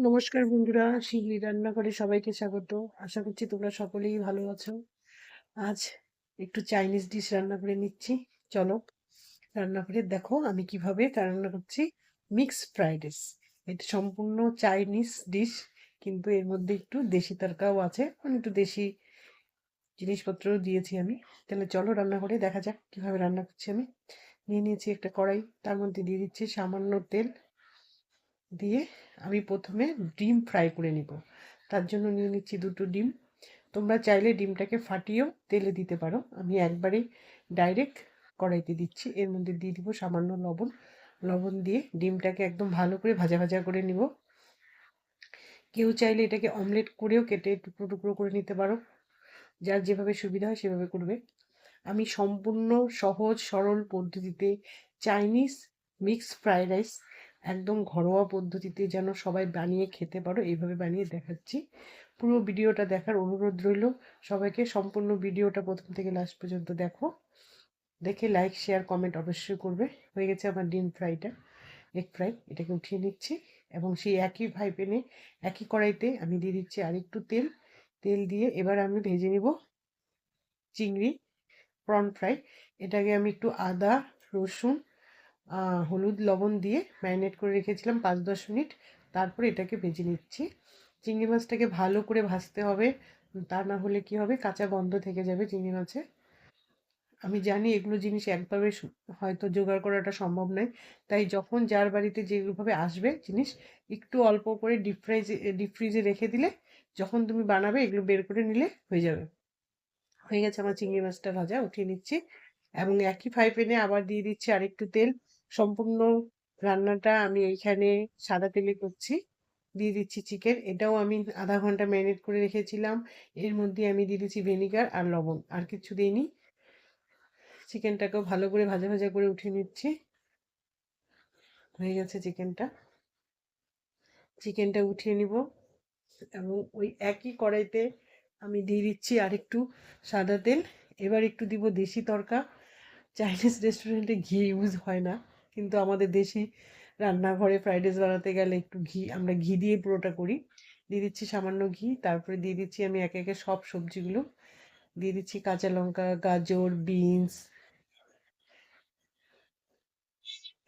নমস্কার বন্ধুরা, শিউলি রান্নাঘরে সবাইকে স্বাগত। আশা করছি তোমরা সকলেই ভালো আছো। আজ একটু চাইনিজ ডিশ রান্না করে নিচ্ছি। চলো রান্না করে দেখো আমি কিভাবে রান্না করছি। মিক্স ফ্রাইড রাইস, এটা সম্পূর্ণ চাইনিজ ডিশ, কিন্তু এর মধ্যে একটু দেশি তরকাও আছে, মানে একটু দেশি জিনিসপত্রও দিয়েছি আমি। তাহলে চলো রান্না করে দেখা যাক কিভাবে রান্না করছি আমি। নিয়ে নিয়েছি একটা কড়াই, তার মধ্যে দিয়ে দিচ্ছি সামান্য তেল। দিয়ে আমি প্রথমে ডিম ফ্রাই করে নিব। তার জন্য নিয়ে নিচ্ছি দুটো ডিম। তোমরা চাইলে ডিমটাকে ফাটিয়েও তেলে দিতে পারো, আমি একবারেই ডাইরেক্ট কড়াইতে দিচ্ছি। এর মধ্যে দিয়ে দিব সামান্য লবণ। লবণ দিয়ে ডিমটাকে একদম ভালো করে ভাজা ভাজা করে নিব। কেউ চাইলে এটাকে অমলেট করেও কেটে টুকরো টুকরো করে নিতে পারো, যার যেভাবে সুবিধা হয় সেভাবে করবে। আমি সম্পূর্ণ সহজ সরল পদ্ধতিতে চাইনিজ মিক্স ফ্রাইড রাইস, একদম ঘরোয়া পদ্ধতিতে যেন সবাই বানিয়ে খেতে পারো এইভাবে বানিয়ে দেখাচ্ছি। পুরো ভিডিওটা দেখার অনুরোধ রইল সবাইকে। সম্পূর্ণ ভিডিওটা প্রথম থেকে লাস্ট পর্যন্ত দেখো, দেখে লাইক শেয়ার কমেন্ট অবশ্যই করবে। হয়ে গেছে আমার ডিম ফ্রাইটা, এগ ফ্রাই, এটাকে উঠিয়ে নিচ্ছি। এবং সেই একই ফ্রাই প্যানে একই কড়াইতে আমি দিয়ে দিচ্ছি আরেকটু তেল। তেল দিয়ে এবার আমি ভেজে নিব চিংড়ি প্রন ফ্রাই। এটাকে আমি একটু আদা, রসুন, হলুদ, লবণ দিয়ে ম্যারিনেট করে রেখেছিলাম 5-10 মিনিট। তারপরে এটাকে ভেজে নিচ্ছি। চিংড়ি মাছটাকে ভালো করে ভাজতে হবে, তা না হলে কি হবে, কাঁচা গন্ধ থেকে যাবে চিংড়ি মাছে। আমি জানি এগুলো জিনিস একভাবে হয়তো জোগাড় করাটা সম্ভব নয়, তাই যখন যার বাড়িতে যেভাবে আসবে জিনিস, একটু অল্প করে ডিপ ফ্রিজে রেখে দিলে যখন তুমি বানাবে এগুলো বের করে নিলে হয়ে যাবে। হয়ে গেছে আমার চিংড়ি মাছটা ভাজা, উঠিয়ে নিচ্ছি। এবং একই ফ্রাই প্যানে আবার দিয়ে দিচ্ছি আরেকটু তেল। সম্পূর্ণ রান্নাটা আমি এইখানে সাদা তেলে করছি। দিয়ে দিচ্ছি চিকেন, এটাও আমি আধা ঘন্টা ম্যারিনেট করে রেখেছিলাম। এর মধ্যে আমি দিয়ে দিচ্ছি ভিনিগার আর লবণ, আর কিছু দিইনি। চিকেনটাকেও ভালো করে ভাজা ভাজা করে উঠিয়ে নিচ্ছি। হয়ে গেছে চিকেনটা, চিকেনটা উঠিয়ে নিব। এবং ওই একই কড়াইতে আমি দিয়ে দিচ্ছি আরেকটু সাদা তেল। এবার একটু দিব দেশি তড়কা। চাইনিজ রেস্টুরেন্টে ঘি ইউজ হয় না, কিন্তু আমাদের দেশি রান্নাঘরে ফ্রাইড রাইস বানাতে গেলে একটু ঘি, আমরা ঘি দিয়ে পুরোটা করি। দিয়ে দিচ্ছি সামান্য ঘি, তারপরে দিয়ে দিচ্ছি আমি একে একে সব সবজিগুলো। দিয়ে দিচ্ছি কাঁচা লঙ্কা, গাজর, বিনস,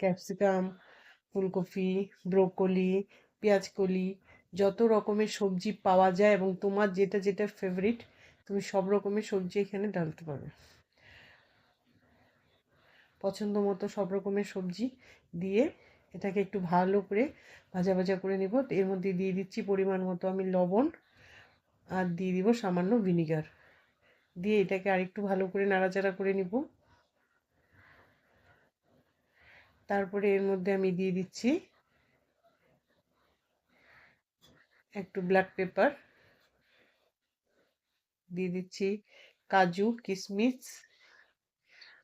ক্যাপসিকাম, ফুলকপি, ব্রোকলি, পেঁয়াজকলি, যত রকমের সবজি পাওয়া যায় এবং তোমার যেটা যেটা ফেভারিট তুমি সব রকমের সবজি এখানে ডালতে পারবে। পছন্দ মতো সব রকমের সবজি দিয়ে এটাকে একটু ভালো করে ভাজা ভাজা করে নিব। এর মধ্যে দিয়ে দিচ্ছি পরিমাণ মতো আমি লবণ, আর দিয়ে দিব সামান্য ভিনিগার। দিয়ে এটাকে আরেকটু ভালো করে নাড়াচাড়া করে নিব। তারপরে এর মধ্যে আমি দিয়ে দিচ্ছি একটু ব্ল্যাক পেপার, দিয়ে দিচ্ছি কাজু কিশমিশ,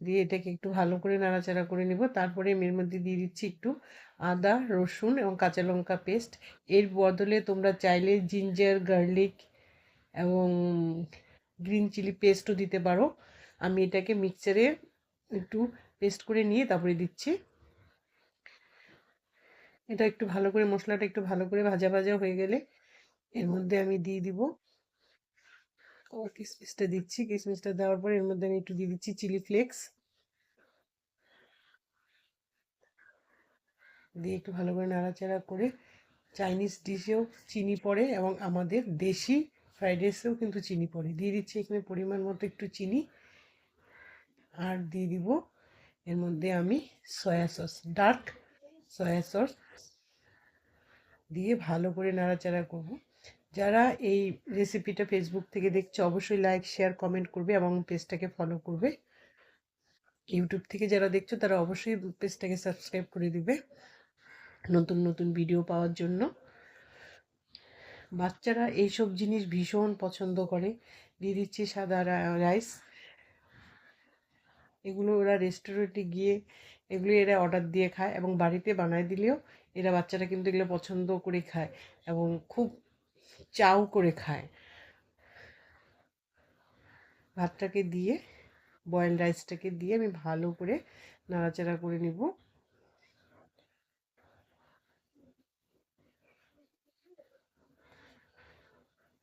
দিয়ে এটাকে একটু ভালো করে নাড়াচাড়া করে নিব। তারপরে এর মধ্যে দিয়ে দিচ্ছি একটু আদা, রসুন এবং কাঁচা লঙ্কা পেস্ট। এর বদলে তোমরা চাইলে জিঞ্জার, গার্লিক এবং গ্রিন চিলি পেস্টও দিতে পারো। আমি এটাকে মিক্সচারে একটু পেস্ট করে নিয়ে তারপরে দিচ্ছি। এটা একটু ভালো করে, মশলাটা একটু ভালো করে ভাজা ভাজা হয়ে গেলে এর মধ্যে আমি দিয়ে দিব কিশমিশটা দিচ্ছি। কিশমিশটা দেওয়ার পরে এর মধ্যে আমি একটু দিয়ে দিচ্ছি চিলি ফ্লেক্স। দিয়ে একটু ভালো করে নাড়াচাড়া করে, চাইনিজ ডিশেও চিনি পড়ে এবং আমাদের দেশি ফ্রাইড রাইসেও কিন্তু চিনি পড়ে, দিয়ে দিচ্ছি এখানে পরিমাণ মতো একটু চিনি। আর দিয়ে দিব এর মধ্যে আমি soya sauce, dark soya sauce দিয়ে ভালো করে নাড়াচাড়া করব। যারা এই রেসিপিটা ফেসবুক থেকে দেখছো অবশ্যই লাইক শেয়ার কমেন্ট করবে এবং পেজটাকে ফলো করবে। ইউটিউব থেকে যারা দেখছো তারা অবশ্যই পেজটাকে সাবস্ক্রাইব করে দিবে নতুন নতুন ভিডিও পাওয়ার জন্য। বাচ্চারা এইসব জিনিস ভীষণ পছন্দ করে। দিয়ে দিচ্ছি সাদা রাইস। এগুলো ওরা রেস্টুরেন্টে গিয়ে এগুলো এরা অর্ডার দিয়ে খায় এবং বাড়িতে বানায় দিলেও এরা, বাচ্চারা কিন্তু এগুলো পছন্দ করে খায় এবং খুব চাও করে খায়। ভাতটাকে দিয়ে, বয়েল রাইসটাকে দিয়ে আমি ভালো করে নাড়াচাড়া করে নিব।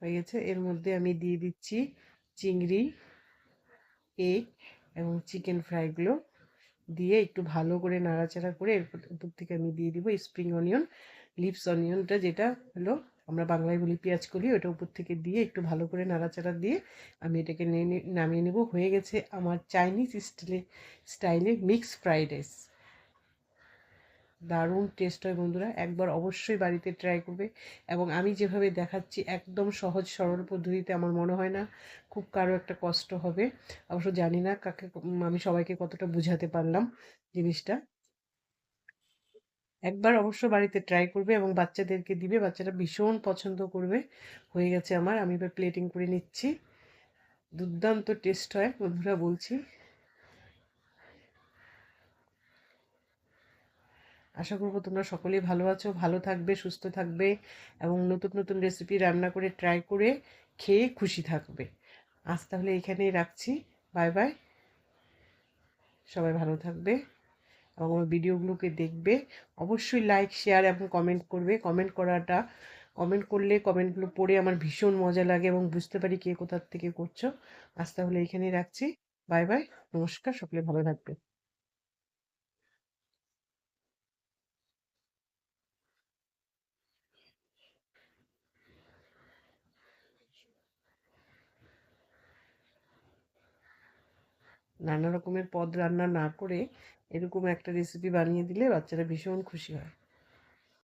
হয়ে গেছে। এর মধ্যে আমি দিয়ে দিচ্ছি চিংড়ি, এগ এবং চিকেন ফ্রাইগুলো দিয়ে একটু ভালো করে নাড়াচাড়া করে এরপর উপর থেকে আমি দিয়ে দিব স্প্রিং অনিয়ন, লিভস অনিয়নটা, যেটা হলো আমরা বাংলায় বলি পেঁয়াজ কলি, ওটা উপর থেকে দিয়ে একটু ভালো করে নাড়াচাড়া দিয়ে আমি এটাকে নামিয়ে নেব। হয়ে গেছে আমার চাইনিজ স্টাইলে মিক্স ফ্রাইড রাইস। দারুণ টেস্ট হয় বন্ধুরা, একবার অবশ্যই বাড়িতে ট্রাই করবে। এবং আমি যেভাবে দেখাচ্ছি একদম সহজ সরল পদ্ধতিতে, আমার মনে হয় না খুব কারো একটা কষ্ট হবে। অবশ্য জানি না আমি সবাইকে কতটা বুঝাতে পারলাম জিনিসটা। একবার অবশ্য বাড়িতে ট্রাই করবে এবং বাচ্চাদেরকে দিবে, বাচ্চারা ভীষণ পছন্দ করবে। হয়ে গেছে আমার, আমি এবার প্লেটিং করে নিচ্ছি। দুর্দান্ত টেস্ট হয় বন্ধুরা, বলছি। আশা করবো তোমরা সকলেই ভালো আছো, ভালো থাকবে, সুস্থ থাকবে এবং নতুন নতুন রেসিপি রান্না করে ট্রাই করে খেয়ে খুশি থাকবে। আজ তাহলে এখানেই রাখছি। Bye bye. সবাই ভালো থাকবে এবং আমার ভিডিওগুলোকে দেখবে। অবশ্যই লাইক, শেয়ার এবং কমেন্ট করবে। কমেন্ট করলে কমেন্টগুলো পড়ে আমার ভীষণ মজা লাগে এবং বুঝতে পারি কে কোথার থেকে করছো। আজ তাহলে এখানেই রাখছি। Bye bye. নমস্কার, সকলে ভালো থাকবে। নানা রকমের পদ রান্না না করে এরকম একটা রেসিপি বানিয়ে দিলে বাচ্চারা ভীষণ খুশি হয়।